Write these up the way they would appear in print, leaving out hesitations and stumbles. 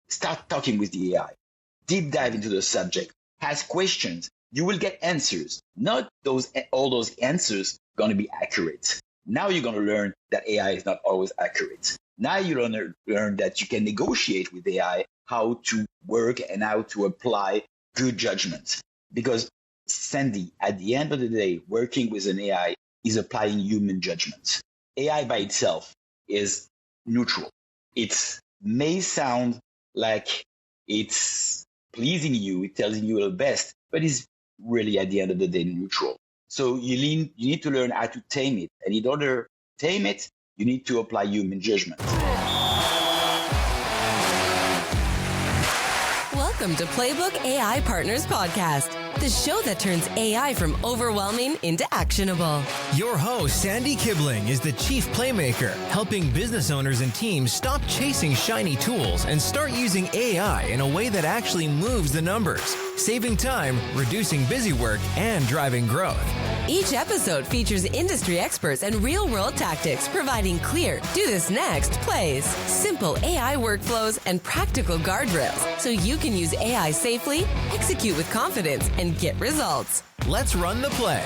Start talking with the AI. Deep dive into the subject. Ask questions. You will get answers. Not all those answers going to be accurate. Now you're going to learn that AI is not always accurate. Now you're going to learn that you can negotiate with AI how to work and how to apply good judgment. Because Sandy, at the end of the day, working with an AI is applying human judgment. AI by itself is neutral. It may sound like it's pleasing you, it tells you the best, but it's really at the end of the day neutral. So you need to learn how to tame it. And in order to tame it, you need to apply human judgment. Welcome to Playbook AI Partners Podcast, the show that turns AI from overwhelming into actionable. Your host, Sandy Kibling, is the chief playmaker, helping business owners and teams stop chasing shiny tools and start using AI in a way that actually moves the numbers, saving time, reducing busy work, and driving growth. Each episode features industry experts and real-world tactics, providing clear, do this next plays, simple AI workflows, and practical guardrails so you can use AI safely, execute with confidence, and get results. Let's run the play.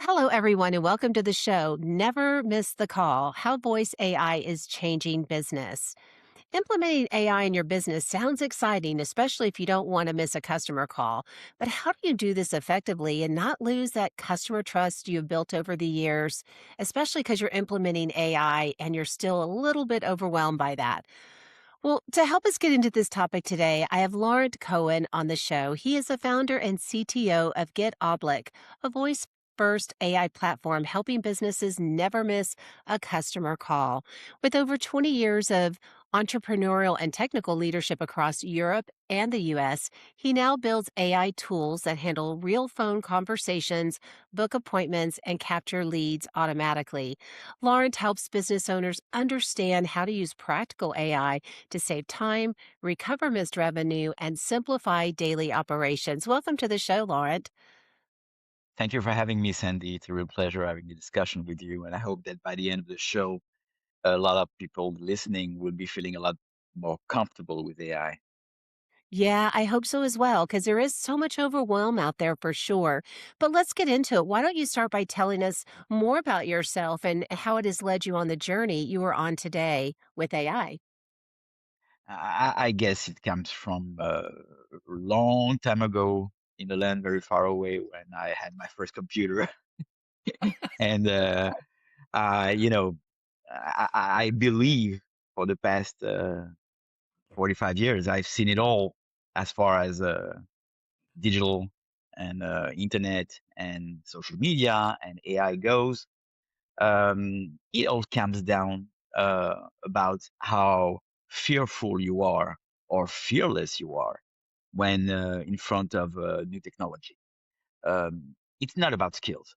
Hello, everyone, and welcome to the show. Never miss the call. How voice AI is changing business. Implementing AI in your business sounds exciting, especially if you don't want to miss a customer call. But how do you do this effectively and not lose that customer trust you've built over the years, especially because you're implementing AI and you're still a little bit overwhelmed by that? Well, to help us get into this topic today, I have Laurent Cohen on the show. He is the founder and CTO of Get Oblique, a voice first AI platform helping businesses never miss a customer call. With over 20 years of entrepreneurial and technical leadership across Europe and the US, he now builds AI tools that handle real phone conversations, book appointments, and capture leads automatically. Laurent helps business owners understand how to use practical AI to save time, recover missed revenue, and simplify daily operations. Welcome to the show, Laurent. Thank you for having me, Sandy. It's a real pleasure having the discussion with you. And I hope that by the end of the show, a lot of people listening will be feeling a lot more comfortable with AI. Yeah, I hope so as well, because there is so much overwhelm out there for sure. But let's get into it. Why don't you start by telling us more about yourself and how it has led you on the journey you are on today with AI? I guess it comes from a long time ago in a land very far away when I had my first computer. And, you know, I believe for the past 45 years, I've seen it all as far as digital and internet and social media and AI goes. It all comes down about how fearful you are or fearless you are when in front of new technology. It's not about skills.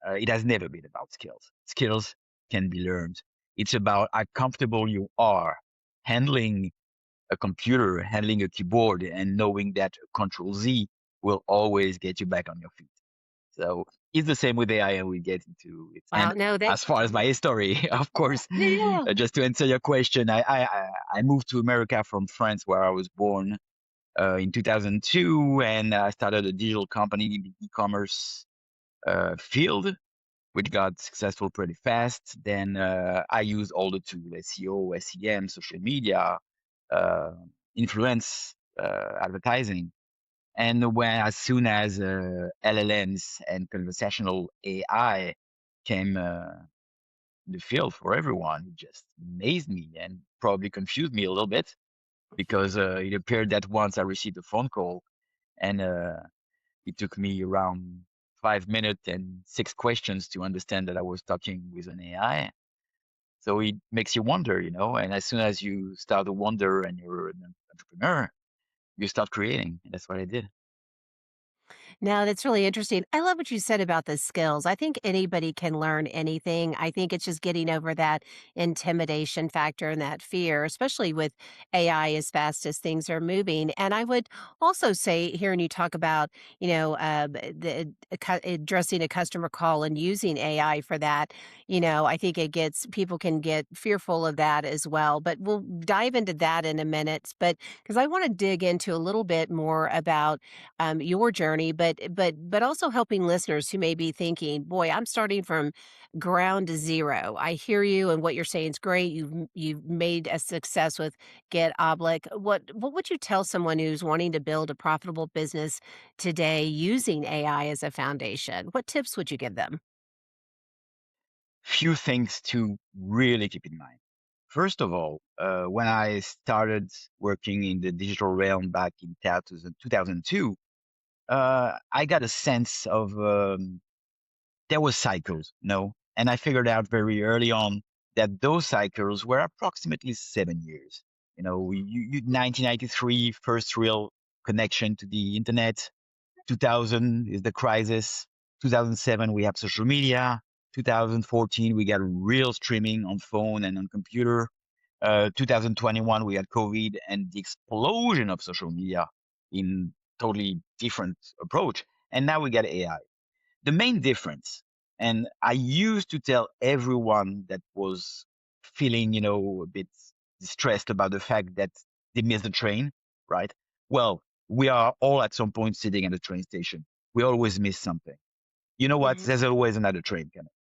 It has never been about skills. Skills can be learned. It's about how comfortable you are handling a computer, handling a keyboard, and knowing that Control Z will always get you back on your feet. So it's the same with AI, and we get into it. Wow, And no, that, as far as my history, of course, yeah. just to answer your question, I moved to America from France, where I was born in 2002, and I started a digital company in the e-commerce field, which got successful pretty fast. Then I used all the tools: SEO, SEM, social media, uh, influence, advertising. And when as soon as LLMs and conversational AI came in the field for everyone, it just amazed me and probably confused me a little bit because it appeared that once I received a phone call and it took me around 5 minutes and 6 questions to understand that I was talking with an AI. So it makes you wonder, you know, and as soon as you start to wonder and you're an entrepreneur, you start creating. And that's what I did. No, that's really interesting. I love what you said about the skills. I think anybody can learn anything. I think it's just getting over that intimidation factor and that fear, especially with AI as fast as things are moving. And I would also say, hearing you talk about, addressing a customer call and using AI for that, I think it gets people can get fearful of that as well. But we'll dive into that in a minute. But because I want to dig into a little bit more about your journey, but also helping listeners who may be thinking, "Boy, I'm starting from ground zero." I hear you, and what you're saying is great. You've made a success with Get Oblique. What would you tell someone who's wanting to build a profitable business today using AI as a foundation? What tips would you give them? Few things to really keep in mind. First of all, when I started working in the digital realm back in 2002, I got a sense of there were cycles, no? And I figured out very early on that those cycles were approximately 7 years. 1993, first real connection to the internet. 2000 is the crisis. 2007, we have social media. 2014, we got real streaming on phone and on computer. 2021, we had COVID and the explosion of social media in totally different approach. And now we got AI. The main difference, and I used to tell everyone that was feeling, a bit distressed about the fact that they missed the train, right? Well, we are all at some point sitting at a train station. We always miss something. You know what? Mhm. There's always another train coming.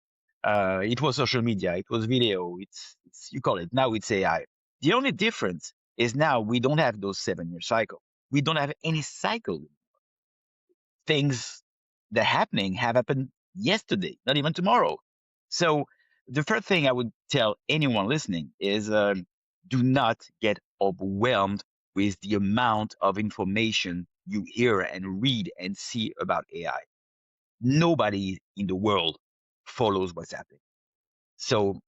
It was social media, it was video, it's you call it. Now it's AI. The only difference is now we don't have those 7 year cycle. We don't have any cycle. Things that happening have happened yesterday, not even tomorrow. So the first thing I would tell anyone listening is do not get overwhelmed with the amount of information you hear and read and see about AI. Nobody in the world follows what's happening. So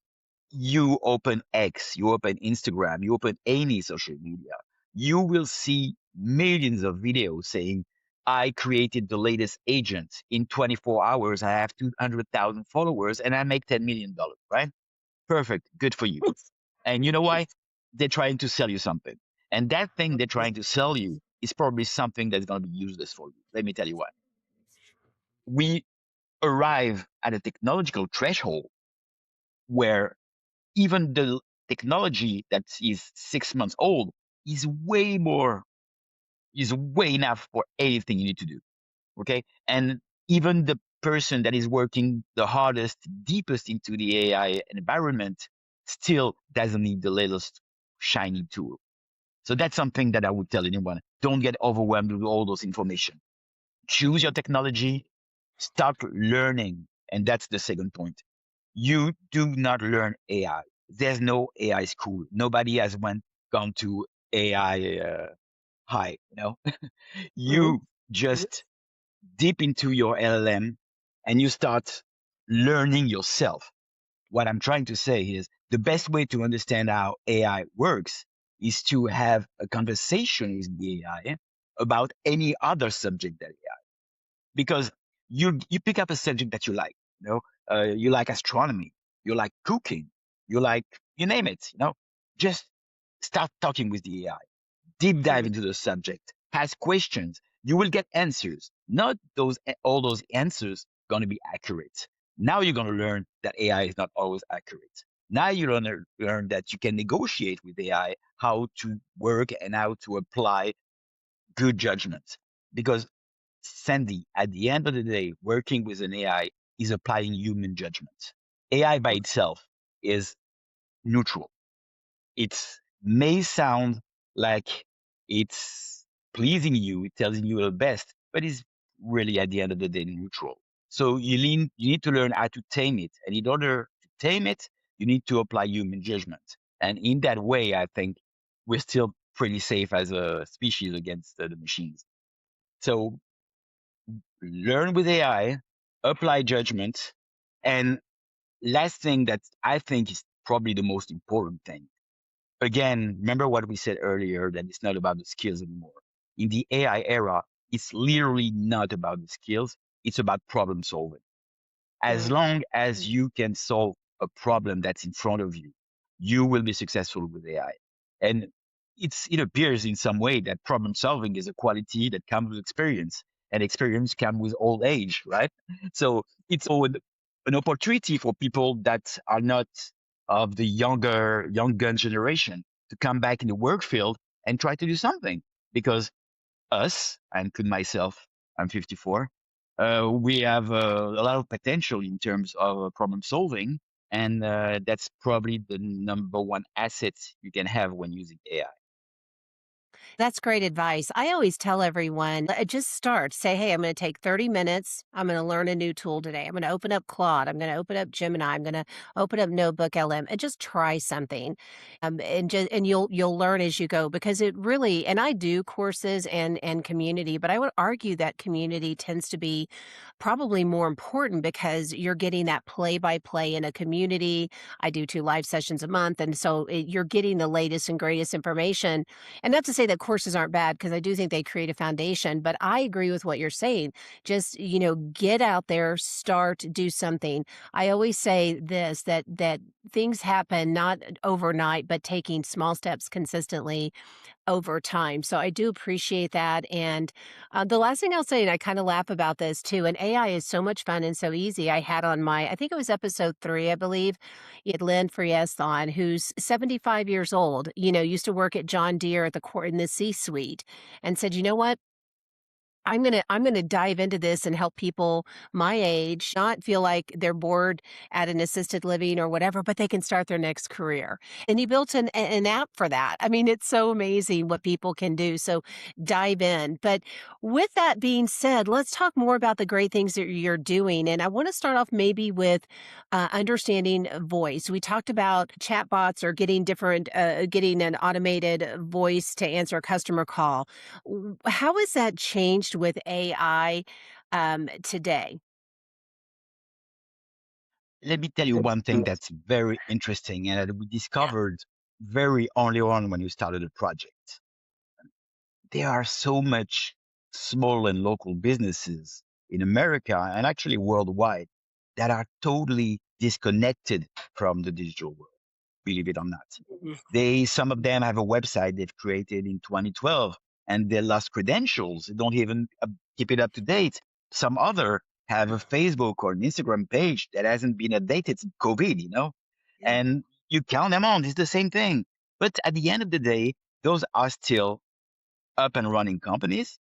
you open X, you open Instagram, you open any social media, you will see millions of videos saying, I created the latest agent. In 24 hours, I have 200,000 followers and I make $10 million, right? Perfect. Good for you. And you know why? They're trying to sell you something. And that thing they're trying to sell you is probably something that's going to be useless for you. Let me tell you why. We arrive at a technological threshold where even the technology that is 6 months old is is way enough for anything you need to do. Okay. And even the person that is working the hardest, deepest into the AI environment still doesn't need the latest shiny tool. So that's something that I would tell anyone. Don't get overwhelmed with all those information. Choose your technology, start learning. And that's the second point. You do not learn AI. There's no AI school. Nobody has gone to AI high. Mhm. You just dip into your LLM and you start learning yourself. What I'm trying to say is the best way to understand how AI works is to have a conversation with the AI about any other subject that because you pick up a subject that you like. You like astronomy, you like cooking, you like you name it. Just start talking with the AI, deep dive Mhm. into the subject, ask questions. You will get answers. Not those all those answers going to be accurate. Now you're going to learn that AI is not always accurate. Now you're going to learn that you can negotiate with AI how to work and how to apply good judgment. Because Sandy, at the end of the day, working with an AI is applying human judgment. AI by itself is neutral. It may sound like it's pleasing you, it tells you the best, but it's really at the end of the day neutral. So you need to learn how to tame it. And in order to tame it, you need to apply human judgment. And in that way, I think we're still pretty safe as a species against the machines. So learn with AI, apply judgment. And last thing that I think is probably the most important thing. Again, remember what we said earlier that it's not about the skills anymore. In the AI era, it's literally not about the skills. It's about problem solving. As Mm. long as you can solve a problem that's in front of you, you will be successful with AI. And it appears in some way that problem solving is a quality that comes with experience, and experience comes with old age, right? So it's an opportunity for people that are not of the young gun generation to come back in the work field and try to do something. Because us, I include myself, I'm 54, we have a lot of potential in terms of problem solving. And that's probably the number one asset you can have when using AI. That's great advice. I always tell everyone, just start. Say, hey, I'm going to take 30 minutes. I'm going to learn a new tool today. I'm going to open up Claude. I'm going to open up Gemini. I'm going to open up Notebook LM and just try something. And you'll learn as you go because it really, and I do courses and community, but I would argue that community tends to be probably more important because you're getting that play by play in a community. I do 2 live sessions a month. And so you're getting the latest and greatest information, and not to say that courses aren't bad because I do think they create a foundation, but I agree with what you're saying. Just, get out there, start, do something. I always say this that things happen not overnight, but taking small steps consistently over time. So I do appreciate that. And the last thing I'll say, and I kind of laugh about this too, and AI is so much fun and so easy. I had on I think it was episode 3, I believe, you had Lynn Friess on, who's 75 years old, used to work at John Deere at the court in the C-suite and said, you know what? I'm gonna dive into this and help people my age not feel like they're bored at an assisted living or whatever, but they can start their next career. And he built an app for that. I mean, it's so amazing what people can do. So dive in. But with that being said, let's talk more about the great things that you're doing. And I want to start off maybe with understanding voice. We talked about chatbots or getting an automated voice to answer a customer call. How has that changed with AI, today? Let me tell you one thing that's very interesting and that we discovered very early on when we started the project. There are so much small and local businesses in America and actually worldwide that are totally disconnected from the digital world, believe it or not. Some of them have a website they've created in 2012 and they lost credentials. They don't even keep it up to date. Some other have a Facebook or an Instagram page that hasn't been updated since COVID. And you count them on. It's the same thing. But at the end of the day, those are still up and running companies.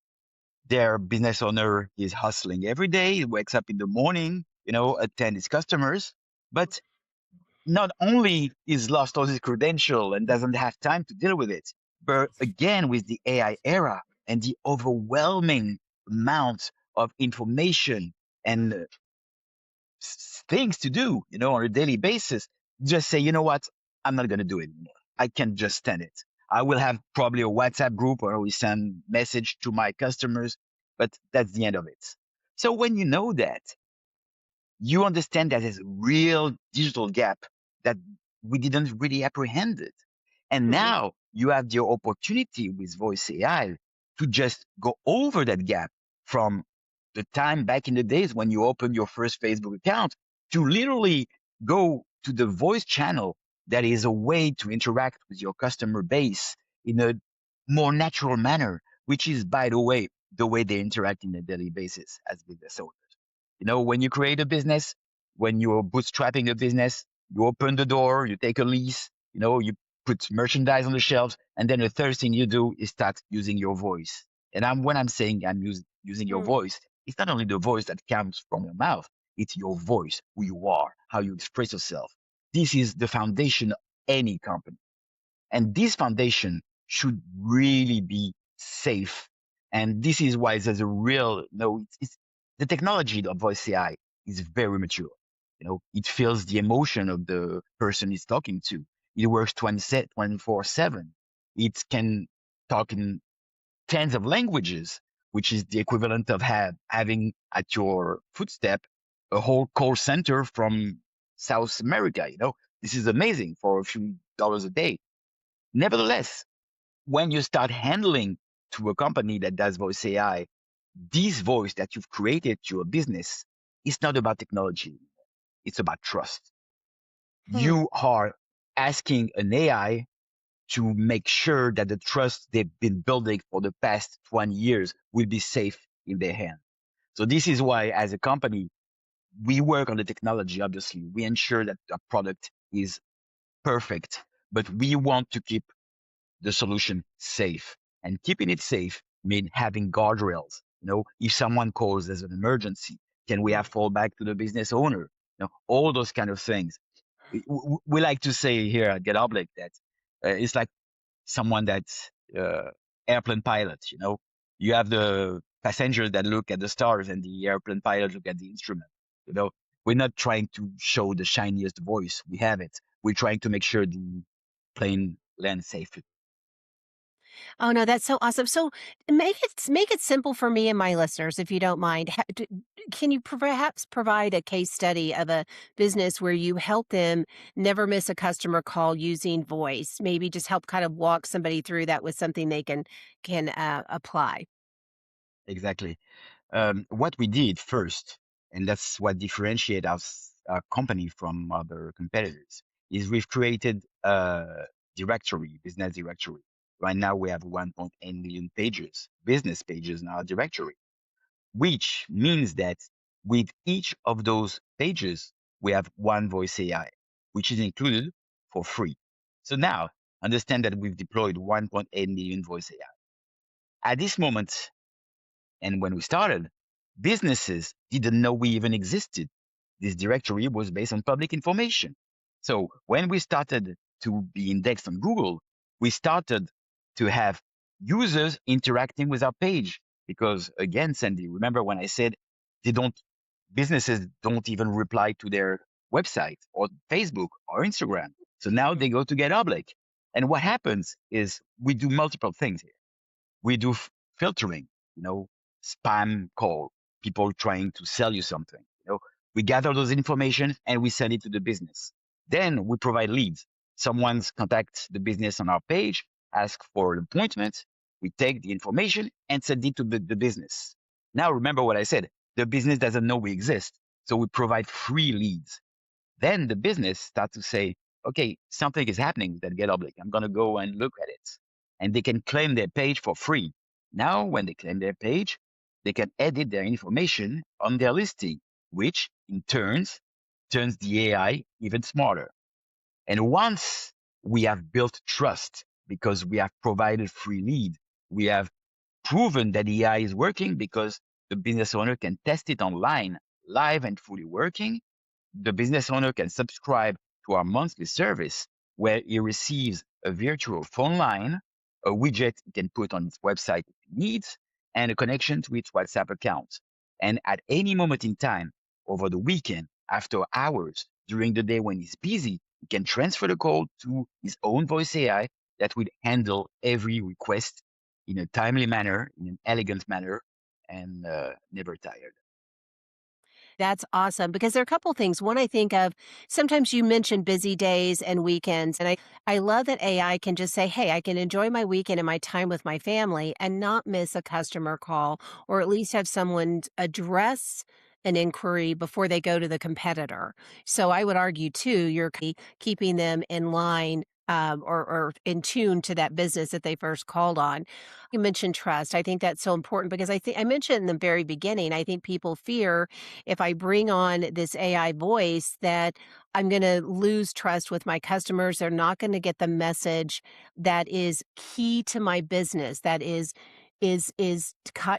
Their business owner is hustling every day. He wakes up in the morning, attend his customers. But not only is lost all his credential and doesn't have time to deal with it, but again, with the AI era and the overwhelming amount of information and things to do, on a daily basis, just say, you know what, I'm not going to do it anymore. I can't just stand it. I will have probably a WhatsApp group where we send message to my customers, but that's the end of it. So when you know that, you understand that there's a real digital gap that we didn't really apprehend it. And Mhm. now you have the opportunity with voice AI to just go over that gap from the time back in the days when you opened your first Facebook account to literally go to the voice channel that is a way to interact with your customer base in a more natural manner, which is, by the way they interact in a daily basis as business owners. When you create a business, when you're bootstrapping a business, you open the door, you take a lease, you put merchandise on the shelves, and then the third thing you do is start using your voice. And when I'm saying using your Mm. voice, it's not only the voice that comes from your mouth, it's your voice, who you are, how you express yourself. This is the foundation of any company. And this foundation should really be safe. And this is why there's a real, it's the technology of voice AI is very mature. It feels the emotion of the person it's talking to. It works 24/7. It can talk in tens of languages, which is the equivalent of having at your footstep a whole call center from South America. This is amazing for a few dollars a day. Nevertheless, when you start handling to a company that does voice AI, this voice that you've created to your business is not about technology. It's about trust. Hmm. You are asking an AI to make sure that the trust they've been building for the past 20 years will be safe in their hands. So this is why, as a company, we work on the technology. Obviously, we ensure that the product is perfect, but we want to keep the solution safe. And keeping it safe means having guardrails. If someone calls as an emergency, can we have fallback to the business owner? All those kind of things. We like to say here at Get Oblique that it's like someone that's airplane pilot. You have the passengers that look at the stars and the airplane pilot look at the instrument. You know, we're not trying to show the shiniest voice. We have it. We're trying to make sure the plane lands safely. Oh, no, that's so awesome. So make it simple for me and my listeners, if you don't mind. Can you perhaps provide a case study of a business where you help them never miss a customer call using voice? Maybe just help kind of walk somebody through that with something they can apply. Exactly. What we did first, and that's what differentiates us, our company from other competitors, is we've created a directory, business directory. Right now, we have 1.8 million pages, business pages in our directory, which means that with each of those pages, we have one voice AI, which is included for free. So now, understand that we've deployed 1.8 million voice AI. At this moment, and when we started, businesses didn't know we even existed. This directory was based on public information. So when we started to be indexed on Google, we started to have users interacting with our page. Because again, Sandy, remember when I said they don't, businesses don't even reply to their website or Facebook or Instagram. So now they go to Get Oblique. And what happens is we do multiple things here. We do filtering, you know, spam call, people trying to sell you something. We gather those information and we send it to the business. Then we provide leads. Someone's contacts the business on our page, ask for an appointment. We take the information and send it to the business. Now, remember what I said. The business doesn't know we exist. So we provide free leads. Then the business start to say, okay, something is happening with that Get Oblique. I'm going to go and look at it. And they can claim their page for free. Now, when they claim their page, they can edit their information on their listing, which in turns the AI even smarter. And once we have built trust because we have provided free lead, we have proven that the AI is working because the business owner can test it online, live and fully working. The business owner can subscribe to our monthly service where he receives a virtual phone line, a widget he can put on his website if he needs, and a connection to its WhatsApp account. And at any moment in time, over the weekend, after hours, during the day when he's busy, he can transfer the call to his own voice AI that will handle every request in a timely manner, in an elegant manner, and never tired. That's awesome because there are a couple things. One, I think of sometimes you mention busy days and weekends, and I love that AI can just say, hey, I can enjoy my weekend and my time with my family and not miss a customer call, or at least have someone address an inquiry before they go to the competitor. So I would argue too, you're keeping them in line. Or in tune to that business that they first called on. You mentioned trust. I think that's so important because I think I mentioned in the very beginning, I think people fear if I bring on this AI voice that I'm going to lose trust with my customers. They're not going to get the message that is key to my business, that is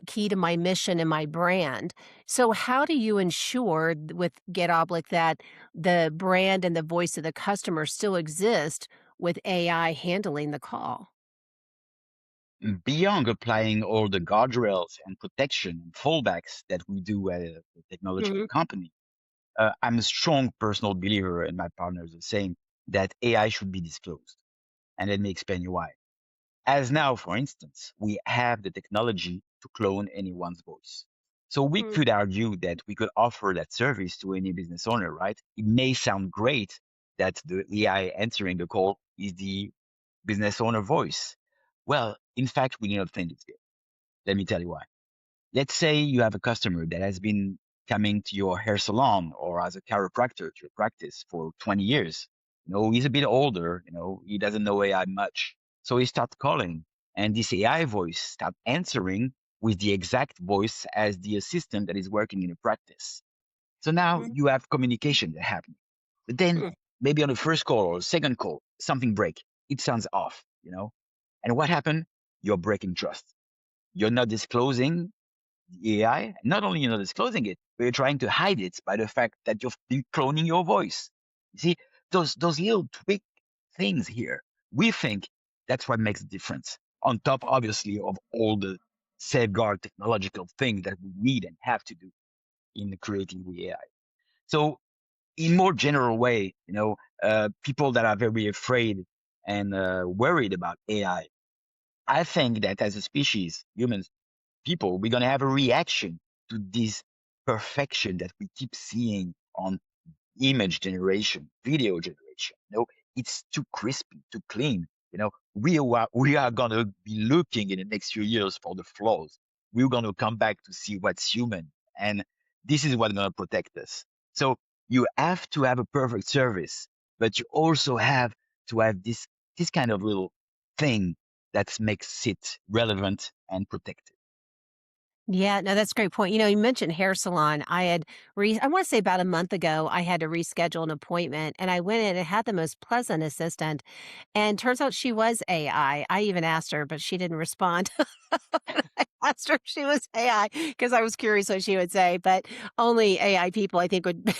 key to my mission and my brand. So how do you ensure with Get Oblique that the brand and the voice of the customer still exist with AI handling the call? Beyond applying all the guardrails and protection and fallbacks that we do at a technological Mhm. company, I'm a strong personal believer, and my partners are saying that AI should be disclosed. And let me explain you why. As now, for instance, we have the technology to clone anyone's voice. So we Mm. could argue that we could offer that service to any business owner, right? It may sound great that the AI answering the call is the business owner voice. Well, in fact, we do not think it's good. Let me tell you why. Let's say you have a customer that has been coming to your hair salon or as a chiropractor to your practice for 20 years. He's a bit older, he doesn't know AI much. So he starts calling and this AI voice start answering with the exact voice as the assistant that is working in a practice. So now Mhm. you have communication that happens. But then maybe on the first call or second call, something break. It sounds off. And what happened? You're breaking trust. You're not disclosing the AI. Not only you're not disclosing it, but you're trying to hide it by the fact that you've been cloning your voice. You see, those little tweak things here, we think that's what makes the difference. On top, obviously, of all the safeguard technological things that we need and have to do in creating the AI. So in more general way, people that are very afraid and worried about AI, I think that as a species, humans, people, we're going to have a reaction to this perfection that we keep seeing on image generation, video generation. It's too crispy, too clean. We are gonna be looking in the next few years for the flaws. We're gonna come back to see what's human, and this is what's gonna protect us. So you have to have a perfect service, but you also have to have this kind of little thing that makes it relevant and protected. Yeah, no, that's a great point. You mentioned hair salon. I want to say about a month ago, I had to reschedule an appointment and I went in and had the most pleasant assistant. And turns out she was AI. I even asked her, but she didn't respond. I asked her if she was AI because I was curious what she would say, but only AI people I think would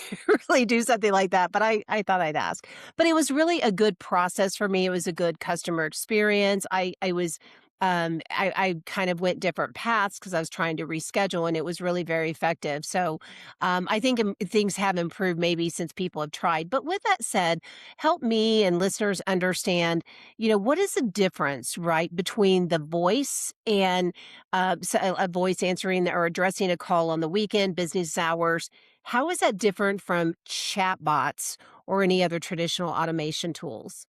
really do something like that. But I thought I'd ask. But it was really a good process for me. It was a good customer experience. I kind of went different paths because I was trying to reschedule and it was really very effective. So I think things have improved maybe since people have tried. But with that said, help me and listeners understand, what is the difference, right, between the voice and a voice answering or addressing a call on the weekend, business hours? How is that different from chatbots or any other traditional automation tools?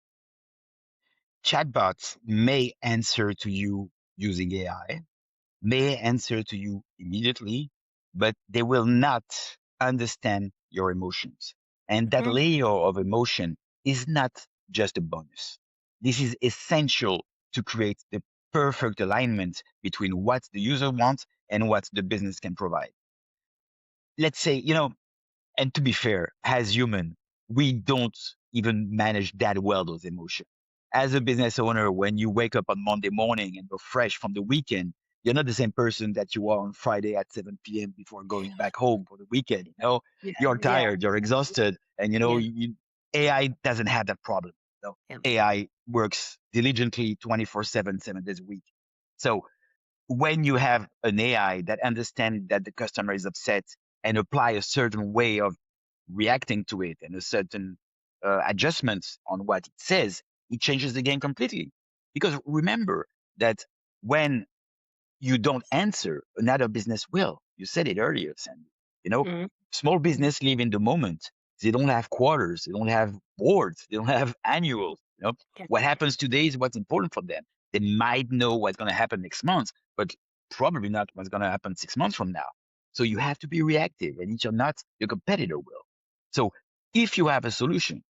Chatbots may answer to you using AI, may answer to you immediately, but they will not understand your emotions. And that Mhm. layer of emotion is not just a bonus. This is essential to create the perfect alignment between what the user wants and what the business can provide. Let's say, and to be fair, as human, we don't even manage that well those emotions. As a business owner, when you wake up on Monday morning and go fresh from the weekend, you're not the same person that you are on Friday at 7 p.m. before going back home for the weekend. Yeah, You're yeah, tired, you're exhausted, and yeah, AI doesn't have that problem. yeah. AI works diligently 24/7, 7 days a week. So when you have an AI that understands that the customer is upset and apply a certain way of reacting to it and a certain adjustments on what it says, it changes the game completely. Because remember that when you don't answer, another business will. You said it earlier, Sandy. You know, Mhm. small business live in the moment. They don't have quarters. They don't have boards. They don't have annuals. Yeah. What happens today is what's important for them. They might know what's going to happen next month, but probably not what's going to happen 6 months from now. So you have to be reactive, and if you're not, your competitor will. So if you have a solution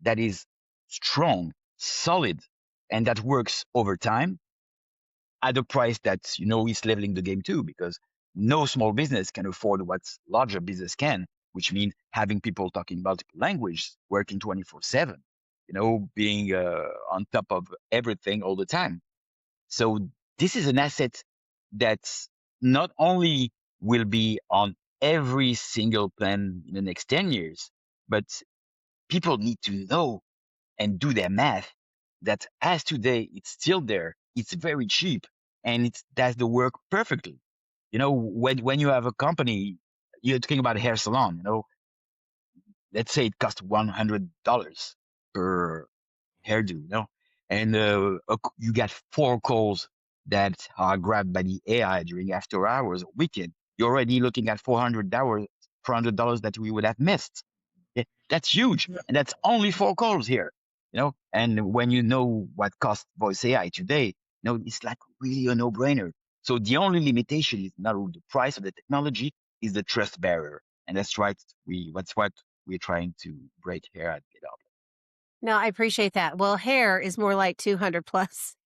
that is strong, solid, and that works over time, at a price that is leveling the game too, because no small business can afford what larger business can, which means having people talking multiple languages, working 24/7, being on top of everything all the time. So this is an asset that not only will be on every single plan in the next 10 years, but people need to know and do their math that as today it's still there, it's very cheap, and it does the work perfectly. When you have a company, you're talking about a hair salon, let's say it costs $100 per hairdo, and you got 4 calls that are grabbed by the AI during after hours or weekend. You're already looking at $400 that we would have missed. Yeah, that's huge. And that's only 4 calls here, And when you know what costs voice AI today, it's like really a no brainer. So the only limitation is not the price of the technology, is the trust barrier. And that's what we're trying to break here at GitHub. No, I appreciate that. Well, hair is more like 200 plus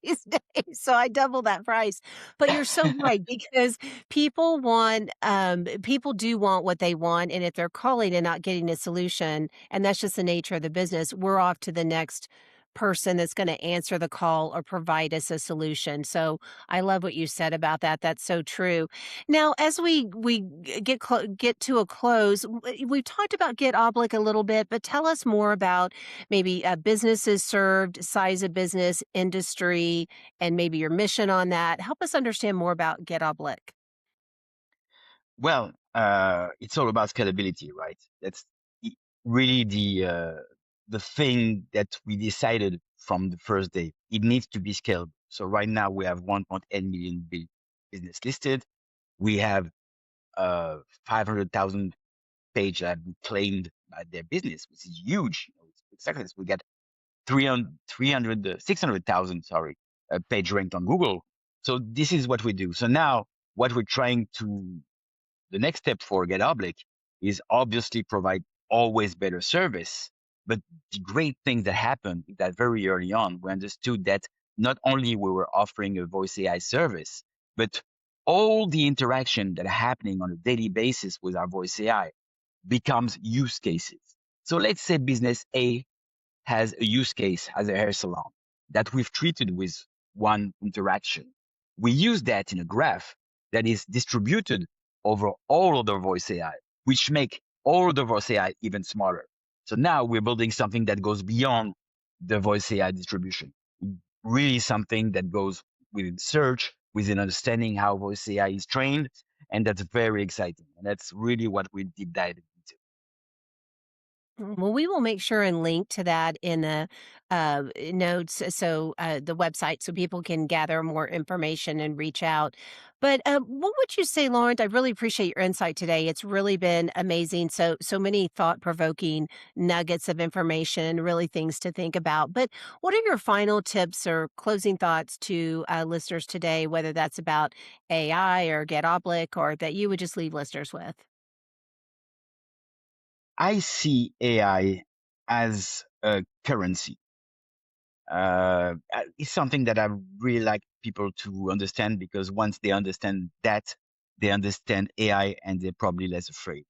these days, so I double that price. But you're so right because people do want what they want, and if they're calling and not getting a solution, and that's just the nature of the business, we're off to the next person that's going to answer the call or provide us a solution. So I love what you said about that. That's so true. Now, as we get to a close, we've talked about Get Oblique a little bit, but tell us more about maybe businesses served, size of business, industry, and maybe your mission on that. Help us understand more about Get Oblique. Well, it's all about scalability, right? I- really the thing that we decided from the first day. It needs to be scaled. So right now we have 1.8 million business listed. We have 500,000 page that we claimed by their business, which is huge. Exactly. We got 600,000, sorry, page ranked on Google. So this is what we do. So now what we're trying to the next step for Get Oblique is obviously provide always better service. But the great thing that happened is that very early on, we understood that not only we were offering a voice AI service, but all the interaction that are happening on a daily basis with our voice AI becomes use cases. So let's say business A has a use case as a hair salon that we've treated with one interaction. We use that in a graph that is distributed over all of the voice AI, which make all of the voice AI even smarter. So now we're building something that goes beyond the voice AI distribution, really something that goes within search, within understanding how voice AI is trained. And that's very exciting. And that's really what we deep dive into. Well, we will make sure and link to that in the notes, so the website, so people can gather more information and reach out. But what would you say, Laurent? I really appreciate your insight today. It's really been amazing. So many thought provoking nuggets of information, really things to think about. But what are your final tips or closing thoughts to listeners today, whether that's about AI or Get Oblique, or that you would just leave listeners with? I see AI as a currency. It's something that I really like people to understand because once they understand that, they understand AI and they're probably less afraid.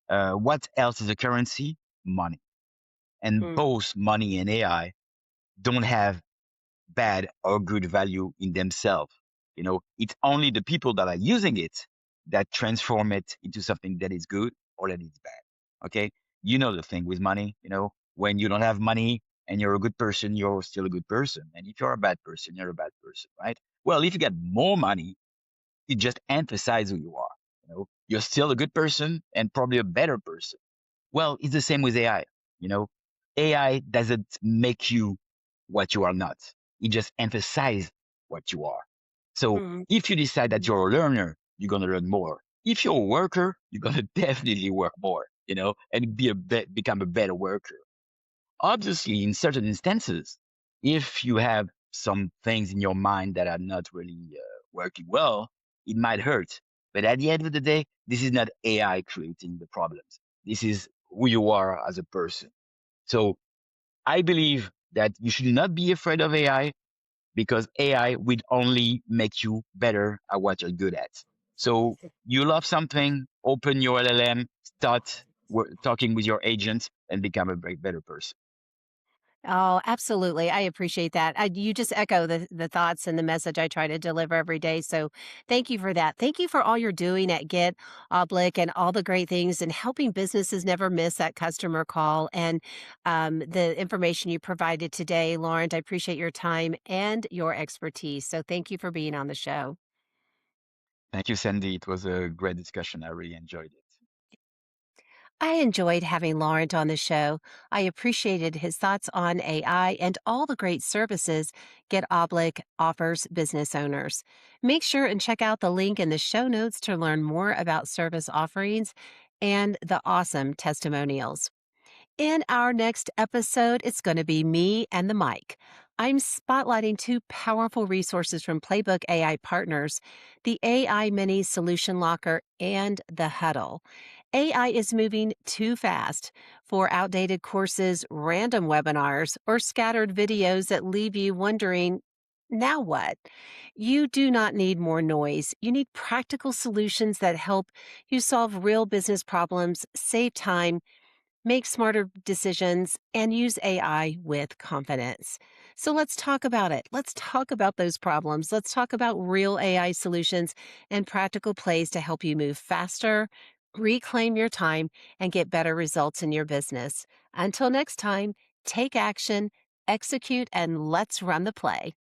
What else is a currency? Money. And Mm, both money and AI don't have bad or good value in themselves. It's only the people that are using it that transform it into something that is good or that is bad. Okay. You know the thing with money, when you don't have money and you're a good person, you're still a good person. And if you're a bad person, you're a bad person, right? Well, if you get more money, it just emphasizes who you are. You're still a good person and probably a better person. Well, it's the same with AI. You know, AI doesn't make you what you are not. It just emphasizes what you are. So mm. if you decide that you're a learner, you're going to learn more. If you're a worker, you're going to definitely work more, and become a better worker. Obviously, in certain instances, if you have some things in your mind that are not really working well, it might hurt. But at the end of the day, this is not AI creating the problems. This is who you are as a person. So I believe that you should not be afraid of AI because AI will only make you better at what you're good at. So you love something, open your LLM, start talking with your agent, and become a better person. Oh, absolutely. I appreciate that. You just echo the thoughts and the message I try to deliver every day. So thank you for that. Thank you for all you're doing at Get Oblique and all the great things and helping businesses never miss that customer call and the information you provided today, Laurent. I appreciate your time and your expertise. So thank you for being on the show. Thank you, Sandy. It was a great discussion. I really enjoyed it. I enjoyed having Laurent on the show. I appreciated his thoughts on AI and all the great services Get Oblique offers business owners. Make sure and check out the link in the show notes to learn more about service offerings and the awesome testimonials. In our next episode, it's going to be me and the mic. I'm spotlighting two powerful resources from Playbook AI partners, the AI Mini Solution Locker and the Huddle. AI is moving too fast for outdated courses, random webinars, or scattered videos that leave you wondering, now what? You do not need more noise. You need practical solutions that help you solve real business problems, save time, make smarter decisions, and use AI with confidence. So let's talk about it. Let's talk about those problems. Let's talk about real AI solutions and practical plays to help you move faster, reclaim your time, and get better results in your business. Until next time, take action, execute, and let's run the play.